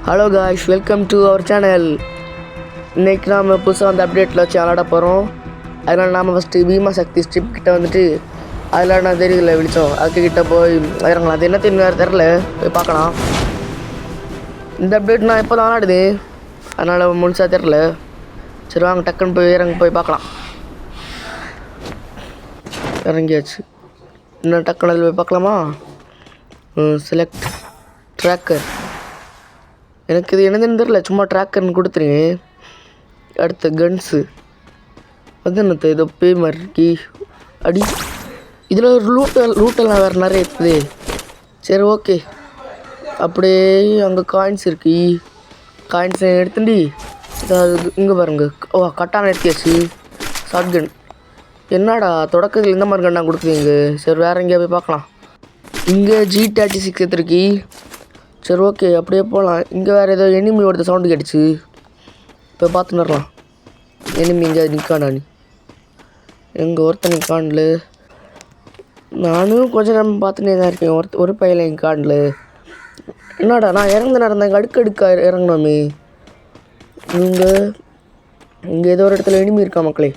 Hello guys, welcome to our channel. இன்றைக்கி நாம் புதுசாக வந்து அப்டேட்டில் வச்சு விளாட போகிறோம். அதனால் நாம் ஃபஸ்ட்டு பீமா சக்தி ஸ்ட்ரிப் கிட்டே வந்துட்டு அதில் நான் தெரியல விழிச்சோம். அதுக்கிட்ட போய் இறங்கலாம். அது என்ன தெரியும் தெரில, போய் பார்க்கலாம். இந்த அப்டேட் நான் எப்போ தான் விளாடுது, அதனால் முழுசாக தெரில. சரி வாங்க டக்குன்னு போய் இறங்கி போய் பார்க்கலாம். இறங்கியாச்சு. இன்னும் டக்குன்னு அதில் போய் பார்க்கலாமா? Select tracker. எனக்கு இது என்னதுன்னு தெரில, சும்மா ட்ராக்கர்னு கொடுத்துருங்க. அடுத்த கன்ஸு அது என்னது, ஏதோ பே மாதிரி அடி. இதில் ஒரு லூட்டெல்லாம் வேறு நிறைய இருக்குது. சரி ஓகே. அப்படியே அங்கே காயின்ஸ் இருக்கு. காயின்ஸ் எடுத்துண்டி இங்கே பாருங்க. ஓ கட்டான எடுத்தியாச்சு. ஷார்ட் கன். என்னடா தொடக்கத்தில் இந்த மாதிரி கண்ணா கொடுக்குறீங்க? சரி வேறு எங்கேயா போய் பார்க்கலாம். இங்கே G36 எடுத்துருக்கி. சரி ஓகே அப்படியே போகலாம். இங்கே வேறு ஏதோ எனிமியோட சவுண்டு கேட்டுச்சு. இப்போ பார்த்துன்னு வரலாம். எனிமி இங்கே நிற்காண்டா? நீ எங்கே ஒருத்தன் நிற்காண்டல. நானும் கொஞ்சம் நேரம் பார்த்துனே தான் இருக்கேன். ஒரு பையன் எங்கள் காண்டில். என்னடா நான் இறந்தாங்க அடுக்கடுக்காக இறங்கினோமே. இங்கே ஏதோ ஒரு இடத்துல எனிமி இருக்கா மக்களே.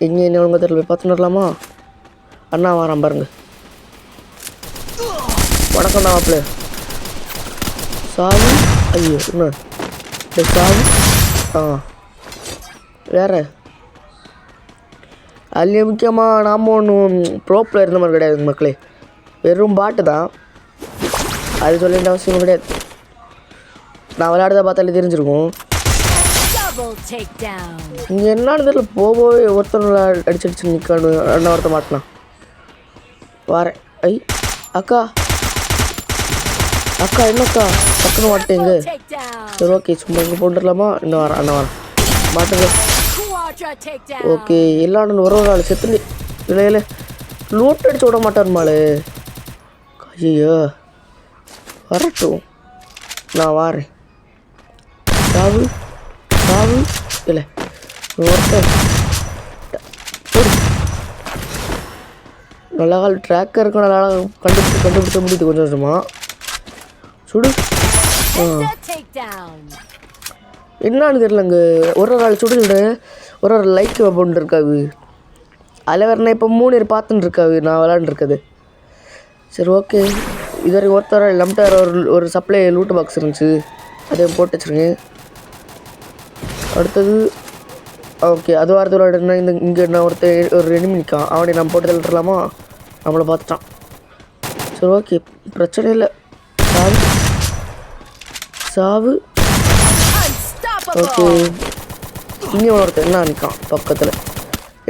எங்கே என்ன ஒழுங்காக தெரியல, போய் பார்த்துன்னு வரலாமா? அண்ணா வரான் பாருங்க. வணக்கம்ண்ணா மாப்பிள்ள. சாவு. ஐயோ என்ன சாவு. வேறு அதுலேயே முக்கியமாக நாம் ஒன்றும் ப்ரோப்பில் இருந்த மாதிரி கிடையாது மக்களே. வெறும் பாட்டு தான். அது சொல்ல வேண்டிய அவசியம் கிடையாது. நான் விளையாடுறத பார்த்தாலே தெரிஞ்சிருக்கும். இங்கே என்னன்னு தெரியல, போகவே ஒருத்தனை அடிச்சு நிற்கானு. அண்ணா ஒருத்த மாட்டினான். வரேன். ஐ அக்கா அக்கா என்னக்கா டக்குன்னு மாட்டேங்க. சரி ஓகே சும்மா இங்கே போட்டுடலாமா? இன்னும் வரேன். அண்ணா வரேன் மாட்டுங்க. ஓகே எல்லாரும் ஒரு ஆள் செத்துண்டு இல்லை லூட் அடிச்சு விட மாட்டாருமாளு. ஐயோ வரட்டும், நான் வாரேன். சாவு சாவு இல்லை ஒருத்தர் நல்லா கால் ட்ராக்கர் இருக்கும். நல்லா கண்டுபிடிச்ச முடியுது கொஞ்சம் கொஞ்சமாக. சுடு. என்னான்னு தெரியலங்க. ஒரு ஆள் சுடு ஒரு லைக் போட்டு இருக்காது. அதில் வேறு நான் இப்போ 3 பேர் பார்த்துன்னு இருக்காது நான் விளாண்டுருக்குது. சரி ஓகே. இது வரைக்கும் ஒருத்தர் நம்மகிட்ட ஒரு சப்ளை லூட் பாக்ஸ் இருந்துச்சு, அதே போட்டு வச்சுருங்க. அடுத்தது ஓகே அது வாரத்தில் விளையாடுனா இங்கே நான் ஒரு எனிமி நிற்கான். அவனை நம்ம போட்டு தள்ளிடலாமா? நம்மளை பார்த்துட்டான். சரி ஓகே பிரச்சனை இல்லை. சாவு. ஓகே இங்கே ஒருத்தர் என்ன நிற்கான் பக்கத்தில்.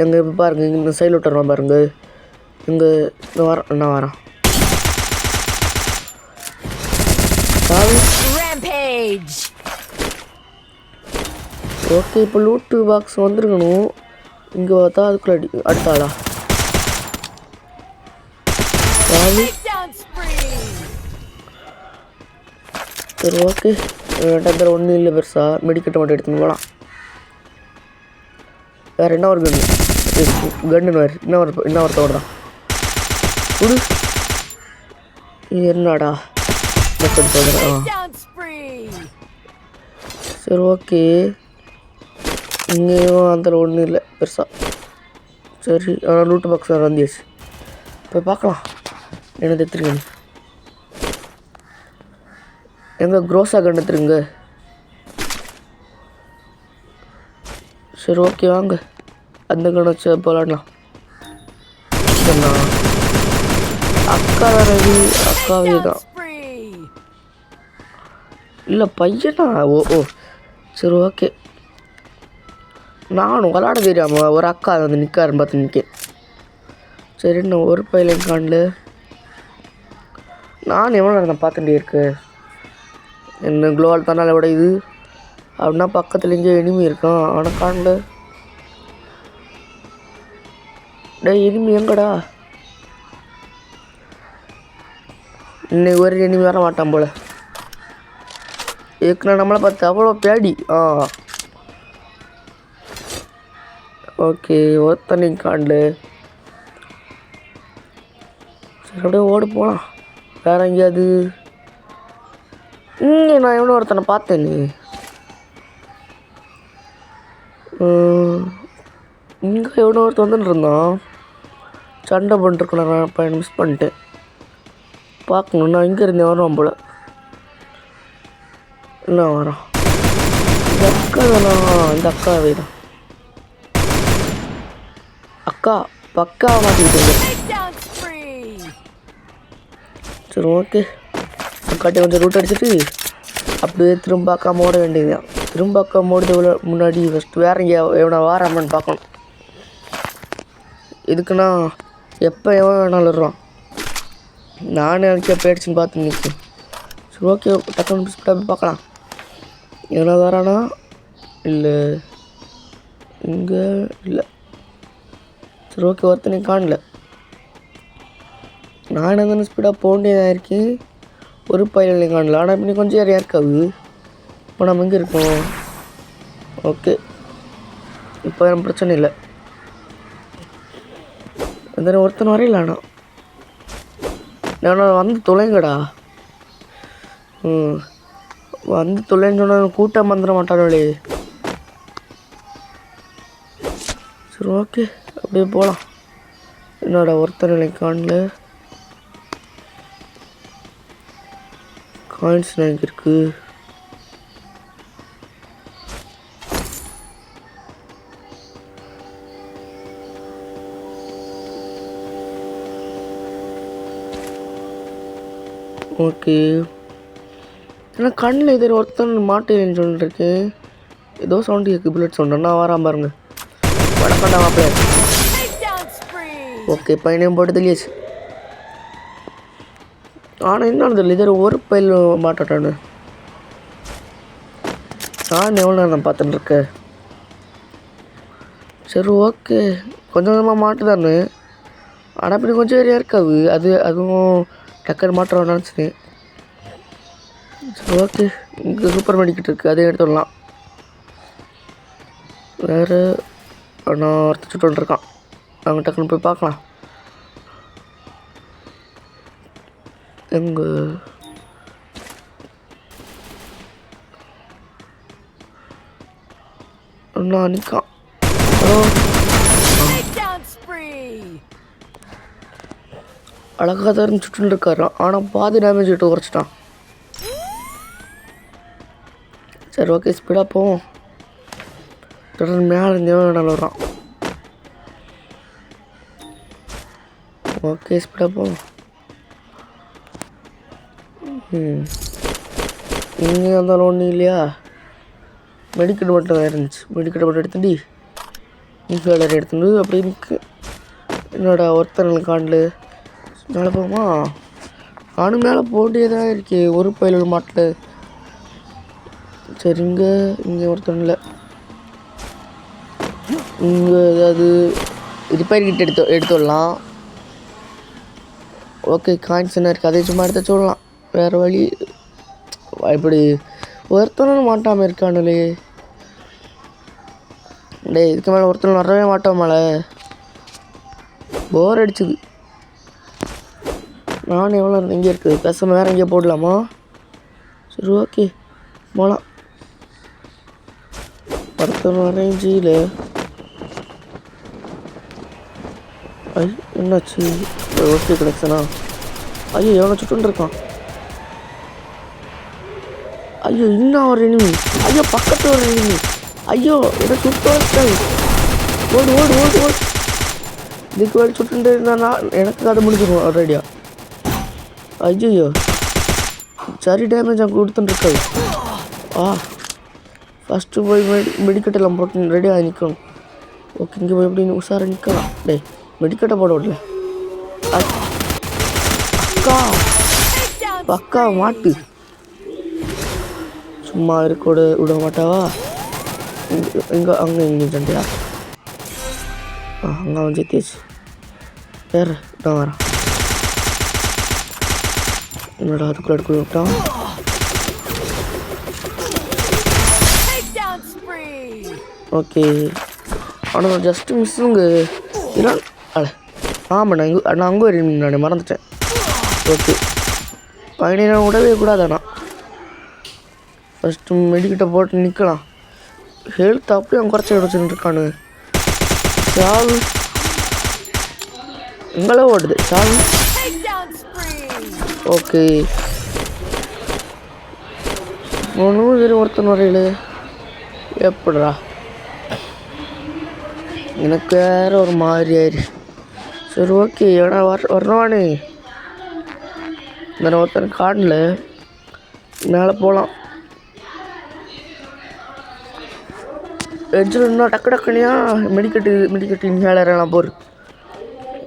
எங்கே இப்போ பாருங்க, இங்கே சைடில் விட்டுறான் பாருங்க. இங்கே வரேன் என்ன வரான். சாவு. ஓகே இப்போ லூட்டு பாக்ஸ் வந்துருக்கணும். இங்கே பார்த்தா அதுக்குள்ளே அடுத்தாளா. சாவு. சரி ஓகே இடத்துல ஒன்றும் இல்லை பெருசாக. மெடிக்கெட்டை மட்டும் எடுத்துன்னு போகலாம். வேறு என்ன ஒரு கன்னு வேறு என்ன ஒருத்தோட தான் குடு. இது என்னடா சரி ஓகே இங்கேயும் அந்த ஒன்றும் இல்லை பெருசாக. சரி ஆனால் லூட்டு பாக்ஸ் வேறு வந்துச்சு. போய் பார்க்கலாம் என்ன எடுத்துருங்க. எங்கே க்ரோஸா கண்டு எடுத்துருங்க. சரி ஓகே வாங்க அந்த கண்ணை வச்சு விளாடலாம். அக்கா தானே இது, அக்காவே தான் இல்லை பையனா? ஓ சரி ஓகே. நானும் விளாட தெரியாமல் ஒரு அக்கா வந்து நிற்காருன்னு பார்த்து நிற்கேன். சரி இன்னும் ஒரு பையன் காணல. நான் எவ்வளோ நேரம் பார்த்துட்டே இருக்கு. என்ன குளோவால் தானால விட இது அப்படின்னா பக்கத்தில் இங்கே எனிமி இருக்கான். அவனை காணல. டே எனிமி எங்கடா? இன்னைக்கு ஒரு எனிமி வர மாட்டான் போல். ஏற்கனவே நம்மளை பார்த்து அவ்வளோ பேடி. ஓகே ஒருத்தனை காணல. சரி அப்படியே ஓடு போகலாம். வேறு எங்கேயாவது இங்கே நான் எவ்வளோ ஒருத்தனை பார்த்தேன் நீ இங்கே எவ்வளோ ஒருத்தர் வந்துட்டு இருந்தான் சண்டை பண்ணிட்டுருக்கேன் நான் பையனை மிஸ் பண்ணிட்டேன் பார்க்கணும் நான் இங்கே இருந்தேன் வருவான் போல் என்ன வரான் இந்த அக்கா தானா இந்த அக்காவே தான் அக்கா பக்கா மாட்டிக்கிட்டு சரி ஓகே அக்காட்டி கொஞ்சம் ரூட் அடிச்சுட்டு அப்படியே திரும்ப பார்க்காம ஓட வேண்டியதுதான் திரும்ப பார்க்காம ஓடுறது முன்னாடி ஃபஸ்ட்டு வேறு இங்கே எவனை வாராமன்னு பார்க்கணும் இதுக்குன்னா எப்போ எவன் வேணாலும் வருவான் நானே அதுக்கே போயிடுச்சுன்னு பார்த்து நிற்கும் சரி ஓகே டக்குனு ஸ்பீடாக பார்க்கலாம் எவனா வரானா இல்லை இங்கே இல்லை சரி ஓகே ஒருத்தனை காணல நான் தானே ஸ்பீடாக போக வேண்டியதாக இருக்கேன் ஒரு பையன் காணல ஆனால் இப்படி கொஞ்சம் யாரையா இருக்காது இப்போ நம்ம எங்கே இருக்கோம் ஓகே இப்போ எனக்கு பிரச்சனை இல்லை அந்த ஒருத்தன் வரையில ஆனால் நான் வந்து தொலைங்கடா வந்து தொலைன்னு சொன்னால் கூட்டம் வந்துட மாட்டானே சரி ஓகே அப்படியே போகலாம் என்னோட ஒருத்தர் நிலை காணல காயின்ஸ் எனக்கு இருக்கு ஓகே ஏன்னா கண்ணில் இதில் ஒருத்தன் மாட்டேன்னு சொல்லிட்டுருக்கேன் ஏதோ சவுண்டு கேட்கு புல்லட் சவுண்டு நான் வரான் பாருங்க வடக்கண்டா மாப்பிள்ள ஓகே பையனையும் போட்டு தெளியாச்சு ஆனால் என்ன தெரியல இதில் ஒரு பையல் மாட்டாட்டானு நான் எவ்வளோ நேரம் பார்த்துட்டுருக்கேன் சரி ஓகே கொஞ்சம் கொஞ்சமாக மாட்டுதானு ஆனால் இப்படி கொஞ்சம் ஏரியா இருக்காது அதுவும் டக்கர் மாட்டுறோம் நினச்சிட்டேன் சரி ஓகே இங்கே சூப்பர் மெடிக்கிட்டு இருக்குது அதே எடுத்துடலாம் வேறு நான் ஒருத்தர் சுட்டு வந்துருக்கான் நாங்கள் டக்குன்னு போய் பார்க்கலாம் எங்கே நான் நிற்கான் அழகாக தான் சுட்டு இருக்காரான் ஆனால் பாதி டேமேஜ் விட்டு உரைச்சிட்டான் சரி ஓகே ஸ்பீடாக போவோம் தொடர்ந்து மேலே இருந்தேன் நல்லா வரான் ஓகே ஸ்பீடாக போவோம் இங்கே இருந்தாலும் ஒன்றும் இல்லையா மெடிக்கல் மட்டும் தான் இருந்துச்சு மெடிக்கல் மட்டும் எடுத்துட்டு இன்ஃபேலர் எடுத்துட்டு அப்படி இருக்கு என்னோட ஒருத்தர்களுக்கு காண்டல் மேலே போகுமா நானும் மேலே போட்டே தான் இருக்கே ஒரு பயில மாட்டில் சரி இங்கே ஒருத்தன் இல்லை இங்கே ஏதாவது ரிப்பேர் கிட்ட எடுத்துடலாம் ஓகே காயின்ஸ் என்ன இருக்குது அதே சும்மா எடுத்து சொல்லலாம் வேறு வழி இப்படி ஒருத்தனும் மாட்டாமல் இருக்கானுலே டேய் இதுக்கு மேலே ஒருத்தனும் வரவே மாட்டோம் மேலே போர் அடிச்சுது நான் எவ்வளோ இருந்தேன் இங்கே இருக்குது பேசாமல் வேறு எங்கேயோ போடலாமா சரி ஓகே போகலாம் ஒருத்தன் அரேஞ்சில் என்னாச்சு ஓகே கனெக்ஷனா ஐயோ எவ்வளோ சுட்டுருக்கான் ஐயோ இன்னும் ஒரு எனிமி ஐயோ பக்கத்தில் ஒரு எனிமி ஐயோ என்ன சுட்டு ஓடு ஓடு ஓடு ஓடு இதுக்கு வேலை சுட்டு இருந்தா எனக்கு கதை முடிஞ்சிடும் ஆல்ரெடியா ஐயோ சரி டேமேஜ் அங்கே கொடுத்துட்டுருக்காது ஃபஸ்ட்டு போய் மெடிக்கட்டெல்லாம் போட்டு ரெடியாக நிற்கணும் ஓகே இங்கே போய் எப்படின்னு உஷாராக நிற்கலாம் டேய் மெடிக்கட்டை போட விடல அக்கா அக்கா மாட்டு சும்மா இருக்க விட மாட்டாவா அங்கே சண்டையா அங்கே அவன் ஜெயிச்சு வேறு நான் வரேன் என்னடா அதுக்குள்ள எடுக்க விட்டான் ஓகே ஆனால் ஜஸ்ட்டு மிஸ்ஸுங்க இல்லை ஆமாம் நான் அங்கே வரேன் நான் மறந்துட்டேன் ஓகே பையனை நான் விடவே கூடாதாண்ணா ஃபஸ்ட்டு மெடிக்கிட்ட போட்டு நிற்கலாம். ஹெல்த் அப்படியே அவன் குறைச்சி வச்சுட்டு இருக்கானு. சாவு எங்களே ஓடுது. சாவு. ஓகே ஒன்றும் சரி. ஒருத்தன் வரையில் எப்படா எனக்கு வேறு ஒரு மாதிரி ஆயிடுச்சு. சரி ஓகே ஏன்னா வரவானே இந்த ஒருத்தன் காடல மேலே போகலாம். எட்ஜில் இன்னும் டக்கு டக்குனியா மெடிக்கட்டு மேலே இறங்கலாம் போர்.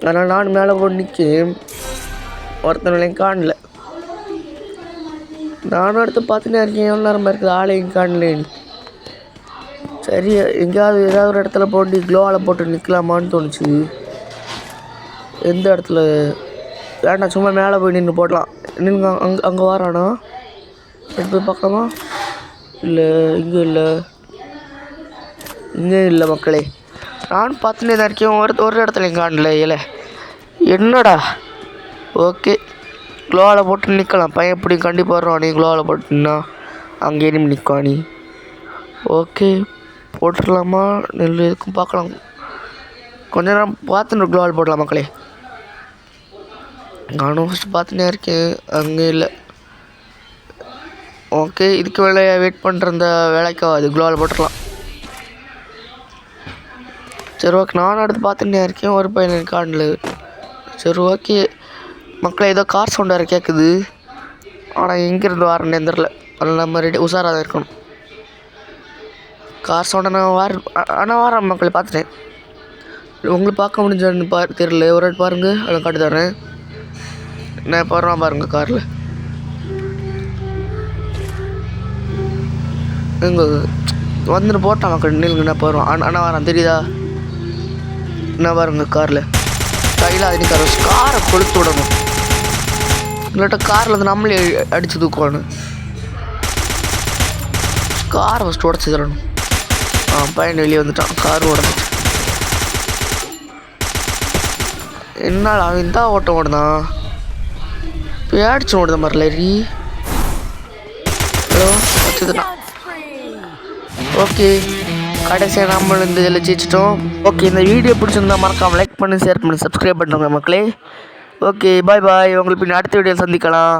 அதனால் நான் மேலே போட்டு நிற்கேன். ஒருத்தனையும் காணல. நானும் எடுத்து பார்த்துட்டே இருக்கேன். எவ்வளோ நேரம் இருக்குது ஆளையும் காணலேன்னு. சரி எங்கேயாவது ஏதாவது ஒரு இடத்துல போட்டு க்ளோவால் போட்டு நிற்கலாமான்னு தோணுச்சு. எந்த இடத்துல வேண்டாம் சும்மா மேலே போய் நின்று போடலாம். நின்று அங்கே வரானா எடுத்து போய் பார்க்கலாமா? இல்லை இங்கே இல்லை மக்களே. நானும் பார்த்துட்டே தான் இருக்கேன். ஒரு இடத்துல காணல. இல்லை என்னடா. ஓகே க்ளோவால் போட்டு நிற்கலாம். பையன் எப்படி கண்டிப்பாக வர்றான். நீ க்ளோவால் போட்டுன்னா அங்கே இனிமே நிற்கானி. ஓகே போட்டுடலாமா? நெல் எதுக்கும் பார்க்கலாம். கொஞ்ச நேரம் பார்த்துட்டு க்ளோவால் போடலாம் மக்களே. நானும் ஃபஸ்ட்டு பார்த்துட்டே இருக்கேன். அங்கே இல்லை. ஓகே இதுக்கு வேலை வெயிட் பண்ணுற இந்த வேலைக்காகாது. க்ளோவால் போட்டுடலாம். சரி ஓகே நானும் எடுத்து பார்த்துட்டே இருக்கேன். ஒரு பையன் காணல. சரி ஓகே மக்களே ஏதோ கார் சவுண்ட் வேறு கேட்குது. ஆனால் எங்கேருந்து வரேன்னு தெரில. அதில் நம்ம ரெடி உஷாராக தான் இருக்கணும். கார் சவுண்டை நான் வரேன் மக்களை பார்த்துட்டேன். உங்களுக்கு பார்க்க முடிஞ்சான்னு தெரியல. ஒரு வாட்டி பாருங்கள் அதை காட்டி தரேன். நான் போடுறான் பாருங்கள் காரில். எங்கே வந்துட்டு போட்டான் மக்கள். நீங்க என்ன போடுறோம். ஆனால் வரேன் தெரியுதா என்ன பாருங்க காரில். கையில் அது நிற்காரு. காரை கொளுத்து விடணும். இல்லாட்டா காரில் வந்து நம்மளே அடித்து தூக்கணும். காரை ஃபஸ்ட்டு உடச்சி தரணும். பையன் வெளியே வந்துட்டான். கார் உடஞ்சிட்டு. என்னால் அவன் தான் ஓட்டம் ஓடுதான். பேடிச்சு ஓடுத மாதிரி லைரி. ஹலோ வச்சுதான். ஓகே கடைசியாக நம்ம இந்த இதில் ஜெயிச்சிட்டோம். ஓகே இந்த வீடியோ பிடிச்சிருந்தா மறக்காமல் லைக் பண்ணி ஷேர் பண்ணி சப்ஸ்கிரைப் பண்ணுங்க மக்களே. ஓகே பாய் பாய். உங்களுக்கு பின் அடுத்த வீடியோ சந்திக்கலாம்.